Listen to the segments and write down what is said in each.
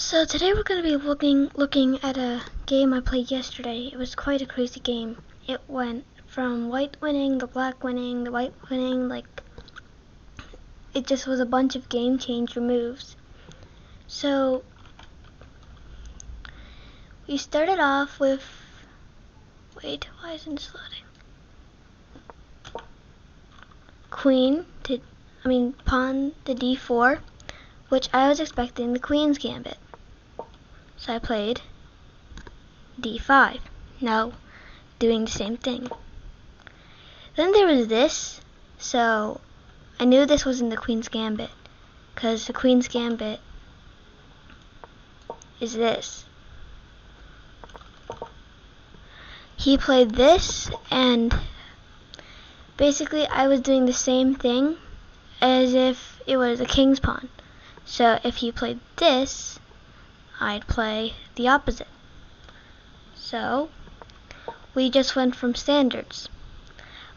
So today we're going to be looking at a game I played yesterday. It was quite a crazy game. It went from white winning, the black winning, the white winning, it just was a bunch of game changer moves. So we started off with, wait, why isn't this loading? Pawn to d4, which I was expecting the queen's gambit. So I played d5. Now doing the same thing. Then there was this, so I knew this wasn't the queen's gambit, because the queen's gambit is this. He played this, and basically I was doing the same thing as if it was a king's pawn. So if he played this, I'd play the opposite. So we just went from standards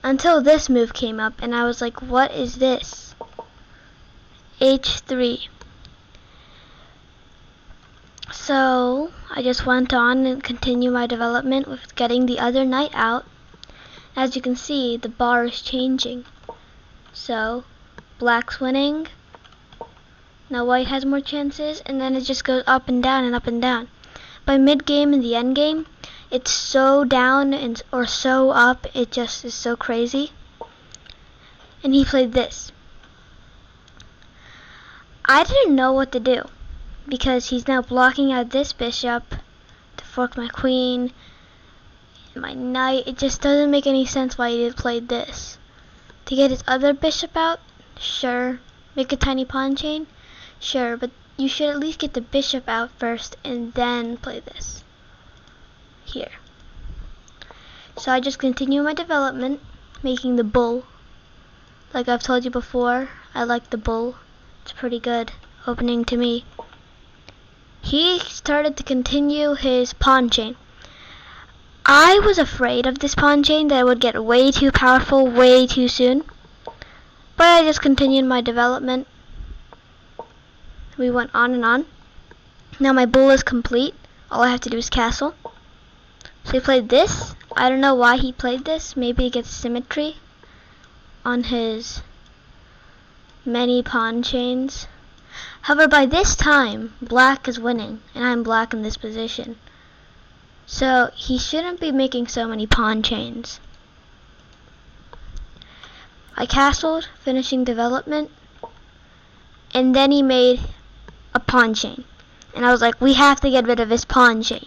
until this move came up, and I was like, what is this? h3. So I just went on and continued my development with getting the other knight out. As you can see, the bar is changing. So black's winning. Now white has more chances, and then it just goes up and down and up and down. By mid-game and the end game, it's so down or so up, it just is so crazy. And he played this. I didn't know what to do, because he's now blocking out this bishop to fork my queen, my knight. It just doesn't make any sense why he played this. To get his other bishop out, sure. Make a tiny pawn chain, sure, but you should at least get the bishop out first and then play this here. So I just continue my development, making the bull. Like I've told you before, I like the bull. It's pretty good opening to me. He started to continue his pawn chain. I was afraid of this pawn chain, that it would get way too powerful way too soon. But I just continued my development. We went on and on. Now my bull is complete. All I have to do is castle. So he played this. I don't know why he played this. Maybe to get symmetry on his many pawn chains. However, by this time, black is winning, and I'm black in this position. So he shouldn't be making so many pawn chains. I castled, finishing development, and then he made a pawn chain. And I was like, we have to get rid of this pawn chain.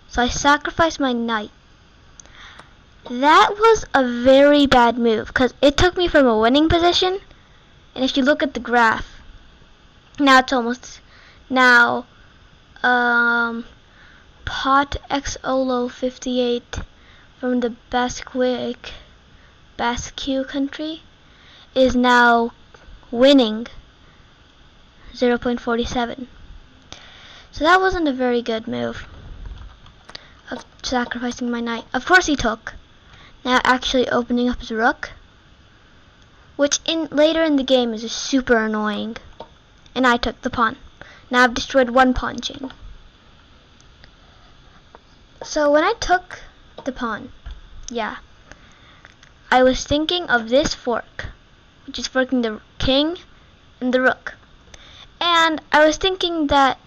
So I sacrificed my knight. That was a very bad move, because it took me from a winning position, and if you look at the graph, now it's almost, Pot X Olo 58 from the Basque country is now winning 0.47. So that wasn't a very good move of sacrificing my knight. Of course he took. Now actually opening up his rook, which later in the game is super annoying. And I took the pawn. Now I've destroyed one pawn chain. So when I took the pawn, I was thinking of this fork, which is forking the king and the rook. And I was thinking that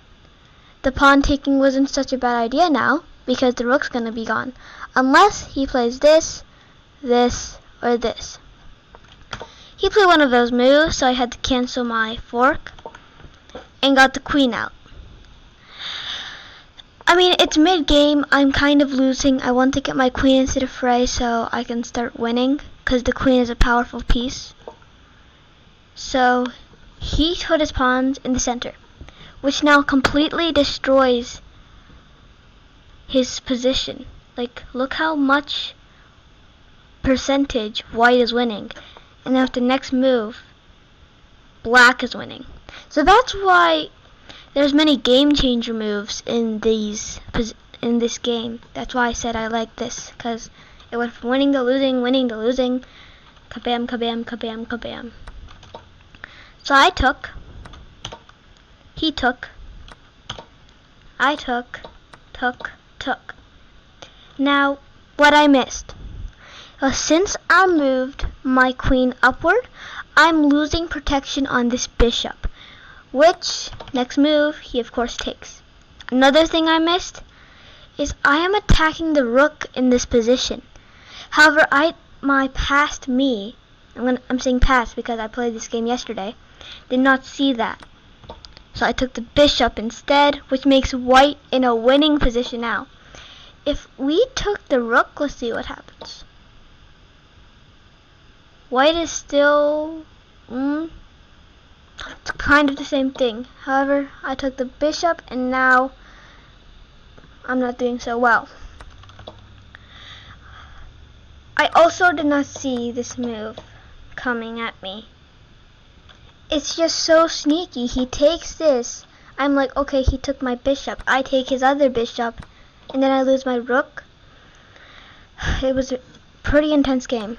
the pawn taking wasn't such a bad idea now, because the rook's going to be gone. Unless he plays this, this, or this. He played one of those moves, so I had to cancel my fork and got the queen out. I mean, it's mid-game, I'm kind of losing. I want to get my queen into the fray so I can start winning, because the queen is a powerful piece. So he put his pawns in the center, which now completely destroys his position. Like, look how much percentage white is winning. And after the next move, black is winning. So that's why there's many game changer moves in this game. That's why I said I like this, because it went from winning to losing, winning to losing. Kabam, kabam, kabam, kabam. So I took, he took, I took. Now, what I missed. Since I moved my queen upward, I'm losing protection on this bishop, which, next move, he of course takes. Another thing I missed is I am attacking the rook in this position. However, my past me, I'm saying past because I played this game yesterday, did not see that. So I took the bishop instead, which makes white in a winning position now. If we took the rook, let's see what happens. White is still, it's kind of the same thing. However, I took the bishop and now I'm not doing so well. I also did not see this move coming at me. It's just so sneaky. He takes this. I'm like, okay, he took my bishop. I take his other bishop, and then I lose my rook. It was a pretty intense game.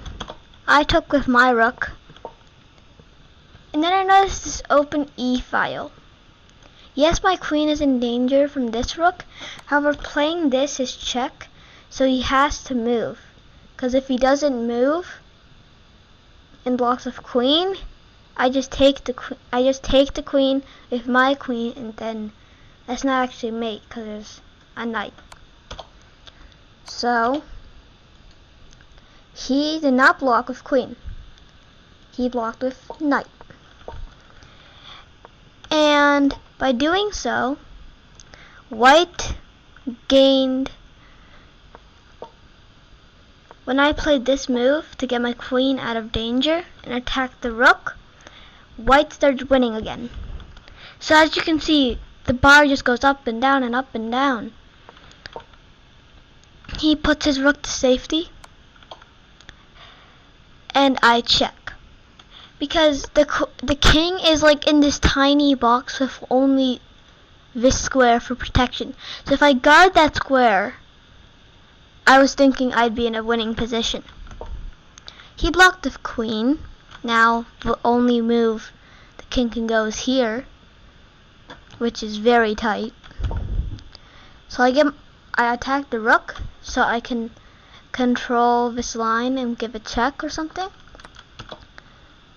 I took with my rook. And then I noticed this open E file. Yes, my queen is in danger from this rook. However, playing this is check, so he has to move. Because if he doesn't move and blocks with queen, I just take the queen with my queen, and then that's not actually mate because there's a knight. So he did not block with queen. He blocked with knight. And by doing so, white gained. When I played this move to get my queen out of danger and attack the rook, white started winning again. So as you can see, the bar just goes up and down and up and down. He puts his rook to safety, and I check. Because the king is like in this tiny box with only this square for protection. So if I guard that square, I was thinking I'd be in a winning position. He blocked the queen. Now the only move the king can go is here, which is very tight. So I attack the rook so I can control this line and give a check or something.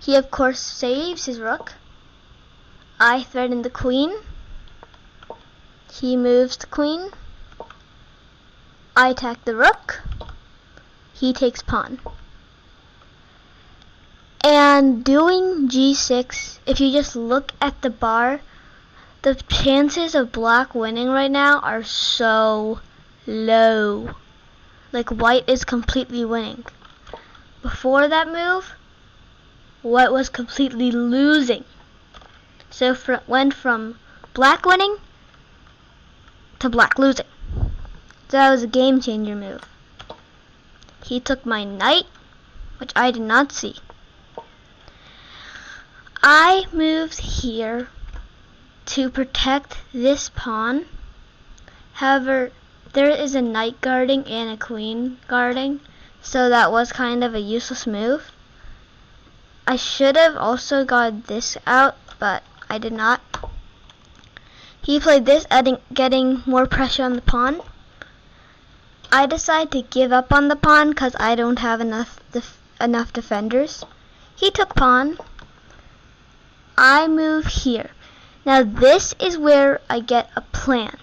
He of course saves his rook. I threaten the queen. He moves the queen. I attack the rook. He takes pawn. And doing g6, if you just look at the bar, the chances of black winning right now are so low. Like white is completely winning. Before that move, white was completely losing. So went from black winning to black losing. So that was a game changer move. He took my knight, which I did not see. I moved here to protect this pawn. However, there is a knight guarding and a queen guarding, so that was kind of a useless move. I should have also got this out, but I did not. He played this, getting more pressure on the pawn. I decided to give up on the pawn because I don't have enough defenders. He took pawn. I move here. Now this is where I get a plan.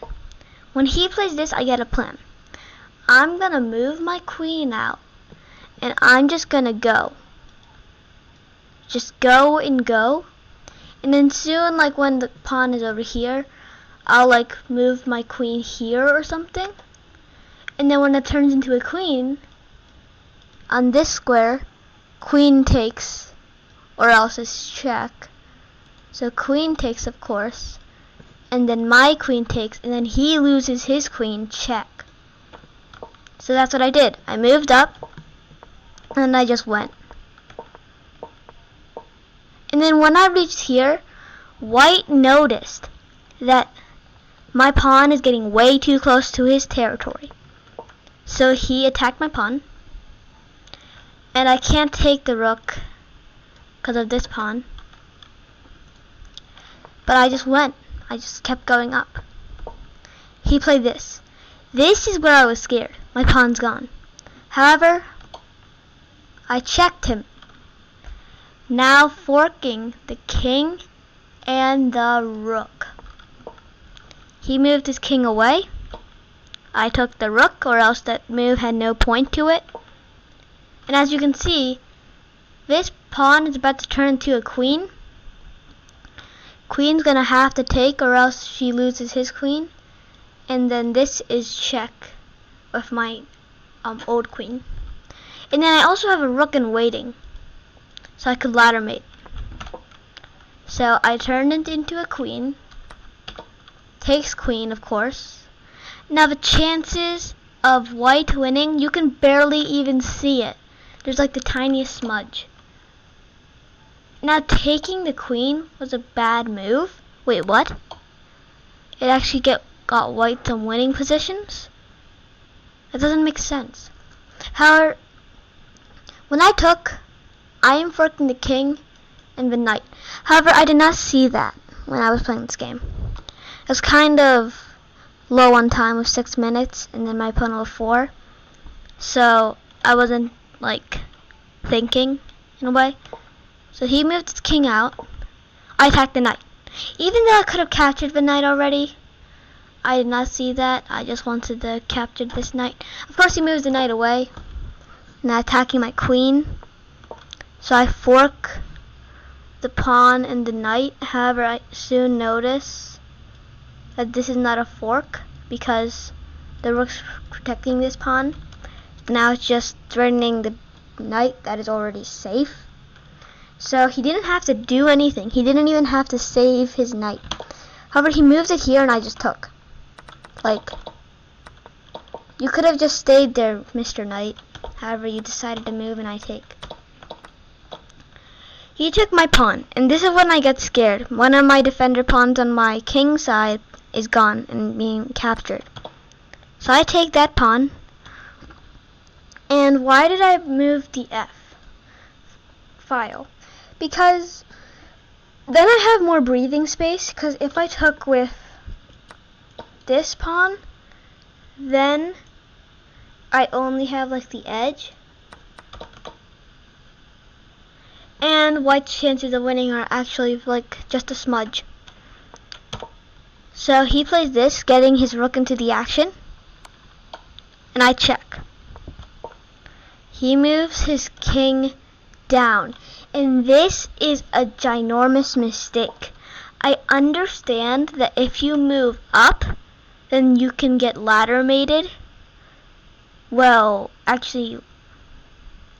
When he plays this, I get a plan. I'm gonna move my queen out, and I'm just gonna go. Just go and go. And then soon, like when the pawn is over here, I'll like move my queen here or something. And then when it turns into a queen, on this square, queen takes, or else it's check. So queen takes, of course, and then my queen takes, and then he loses his queen, check. So that's what I did. I moved up, and I just went. And then when I reached here, white noticed that my pawn is getting way too close to his territory. So he attacked my pawn, and I can't take the rook because of this pawn. But I just went. I just kept going up. he played this. This is where I was scared. My pawn's gone. However, I checked him. Now forking the king and the rook. He moved his king away. I took the rook, or else that move had no point to it. And as you can see, this pawn is about to turn into a queen. Queen's gonna have to take, or else she loses his queen. And then this is check with my old queen. And then I also have a rook in waiting, so I could ladder mate. So I turned it into a queen. Takes queen, of course. Now the chances of white winning, you can barely even see it. There's like the tiniest smudge. Now taking the queen was a bad move. Wait, what? It actually got white some winning positions? That doesn't make sense. However, when I took, I am forking the king and the knight. However, I did not see that when I was playing this game. It was kind of low on time with 6 minutes, and then my opponent with 4. So I wasn't like thinking in a way. So he moved his king out. I attacked the knight. Even though I could have captured the knight already, I did not see that. I just wanted to capture this knight. Of course, he moves the knight away. Now attacking my queen. So I fork the pawn and the knight. However, I soon notice that this is not a fork because the rook's protecting this pawn. Now it's just threatening the knight that is already safe. So he didn't have to do anything. He didn't even have to save his knight. However, he moves it here and I just took. Like, you could have just stayed there, Mr. Knight. However, you decided to move and I take. He took my pawn, and this is when I get scared. One of my defender pawns on my king side is gone and being captured. So I take that pawn. And why did I move the F file? Because then I have more breathing space, because if I took with this pawn, then I only have like the edge. And white's chances of winning are actually like just a smudge. So he plays this, getting his rook into the action. And I check. He moves his king down. And this is a ginormous mistake. I understand that if you move up, then you can get ladder mated. Well, actually,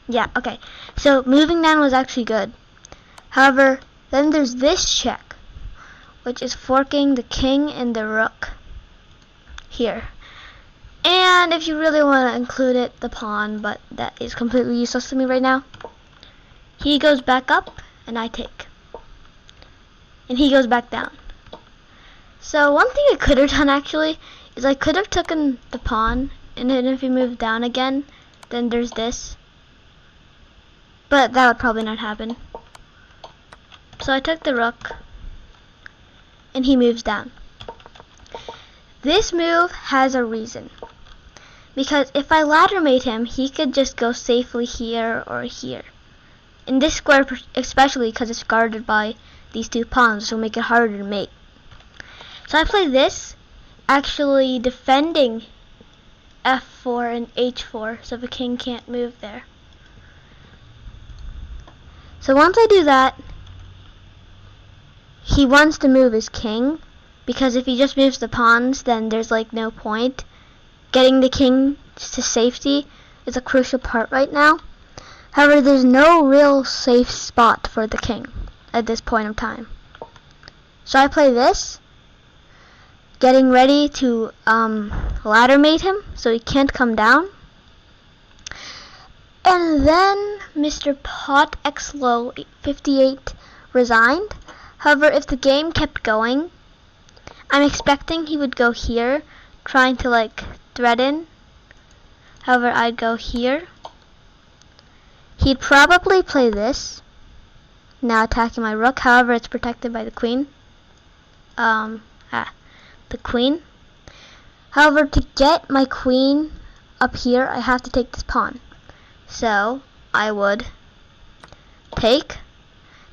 yeah, okay. So moving down was actually good. However, then there's this check, which is forking the king and the rook here. And if you really want to include it, the pawn, but that is completely useless to me right now. He goes back up, and I take. And he goes back down. So one thing I could have done actually is I could have taken the pawn, and then if he moved down again, then there's this. But that would probably not happen. So I took the rook, and he moves down. This move has a reason. Because if I ladder mate him, he could just go safely here or here. In this square especially, because it's guarded by these two pawns, which will make it harder to mate. So I play this, actually defending f4 and h4, so the king can't move there. So once I do that, he wants to move his king, because if he just moves the pawns, then there's like no point. Getting the king to safety is a crucial part right now. However, there's no real safe spot for the king at this point of time. So I play this, getting ready to ladder mate him so he can't come down. And then Mr. Pot X Low 58 resigned. However, if the game kept going, I'm expecting he would go here, trying to like threaten. However, I'd go here. He'd probably play this. Now attacking my rook. However, it's protected by the queen. The queen. However, to get my queen up here, I have to take this pawn. So I would take.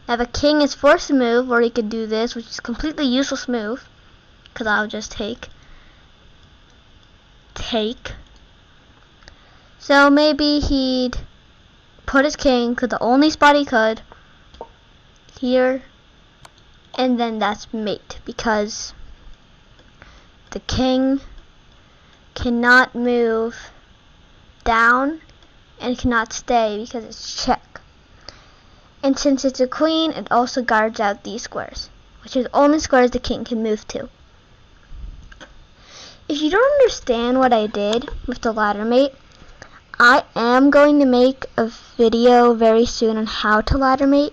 Now the king is forced to move, or he could do this, which is a completely useless move, because I'll just take. So maybe he'd put his king, because the only spot he could, here, and then that's mate, because the king cannot move down and cannot stay because it's check. And since it's a queen, it also guards out these squares, which are the only squares the king can move to. If you don't understand what I did with the ladder mate, I am going to make a video very soon on how to ladder mate.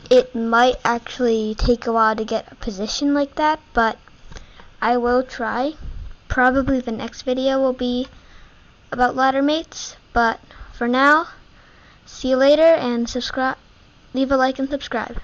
It might actually take a while to get a position like that, but I will try. Probably the next video will be about ladder mates, but for now, see you later, and subscribe. Leave a like and subscribe.